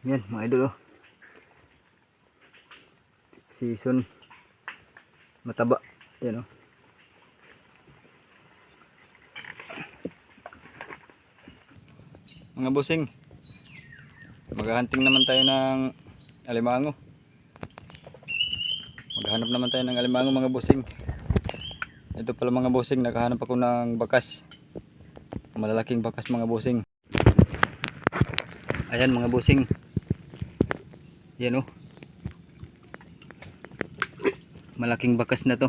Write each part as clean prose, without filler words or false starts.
Yan mga idol oh. Season mataba. Yan oh. Mga bossing, maghahunting naman tayo ng alimango. Maghanap naman tayo ng alimango mga bossing. Ito pala mga bossing, nakahanap ako ng bakas. Malalaking bakas mga bossing. Ayan mga bossing. Yan oh. Malaking bakas na to.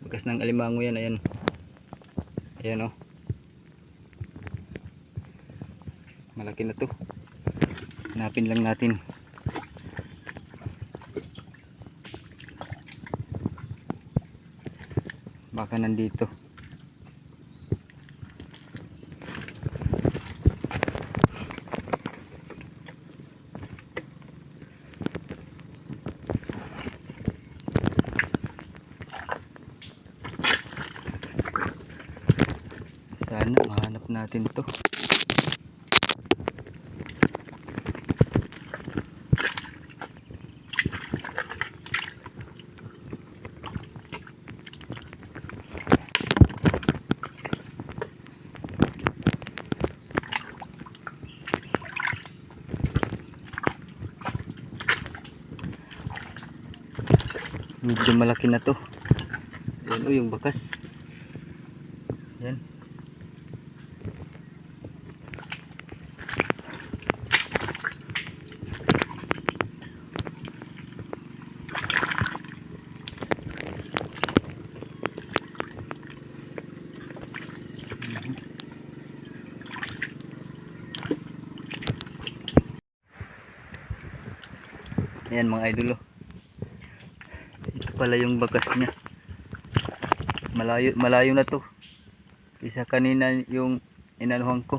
Bakas ng alimango yan, ayan. Ayan oh. Malaki na to. Hanapin lang natin. Baka nandito. Sana mahanap natin to. Medyo malaki na to. Yan o yung bakas. Yan. Ayan mga idol oh. Ito pala yung bakas niya. Malayo na to. Isa kanina yung inanuhan ko.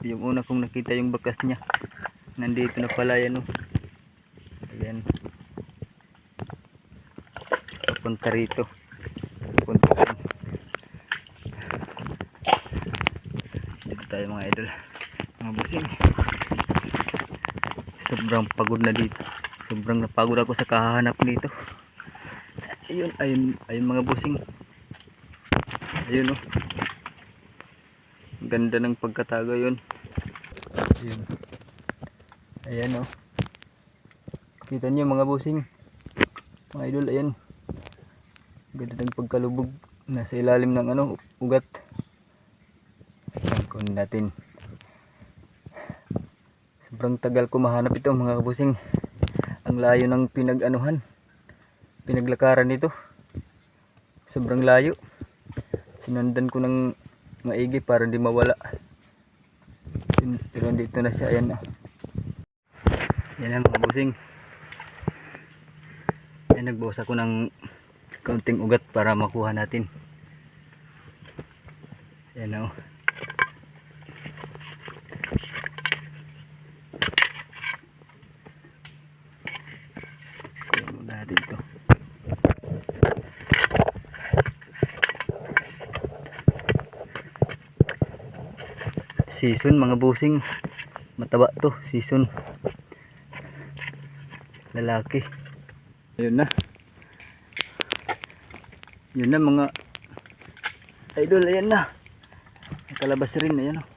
Yung una kong nakita yung bakas niya. Nandito na pala yan oh. Ayan. Papunta rito. Papunta rin. Dito tayo mga idol. Mga busing. Sobrang pagod na dito. Sobrang napagod ako sa kahahanap nito. Ayun mga busing. Ayun oh. Ganda ng pagkatago yun. Ayun. Ayan oh. Kita niyo mga busing. Mga idol, ayan. Ganda ng pagkalubog. Nasa ilalim ng ano, ugat. Kunin natin. Sobrang tagal ko mahanap ito mga busing. Ang layo ng pinaglakaran nito. Sobrang layo. Sinundan ko ng maigi para hindi mawala. Pero dito na siya. Ayan na. Yan lang mga busing. Ayan, nagbuhos ako ng kaunting ugat para makuha natin. Ayan na. Kuha muna natin ito. Season mga busing, mataba to, season lalaki. Ayun na mga idol, ayan na, nakalabas rin. Ayan oh.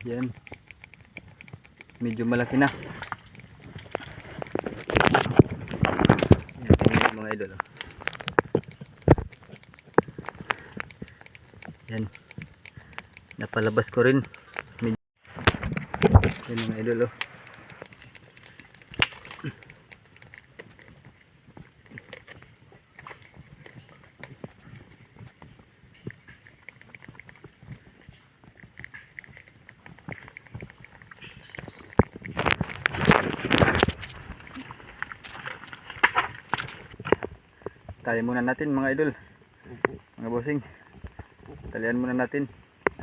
Yan, medyo malaki na. Yan mga idol oh. Yan, napalabas ko rin. Yan mga idol oh. Talian muna natin mga idol. Mga bossing, talian muna natin.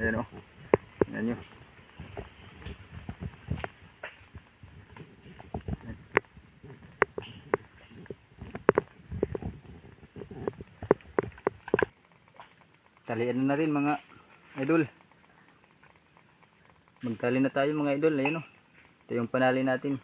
Ayan o. Ayan nyo. Talian na rin mga idol. Magtali na tayo mga idol. Ayan oh. Ito yung panali natin.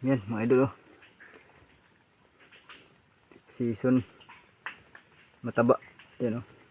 Yan mga idol oh. Season mataba. Yan oh.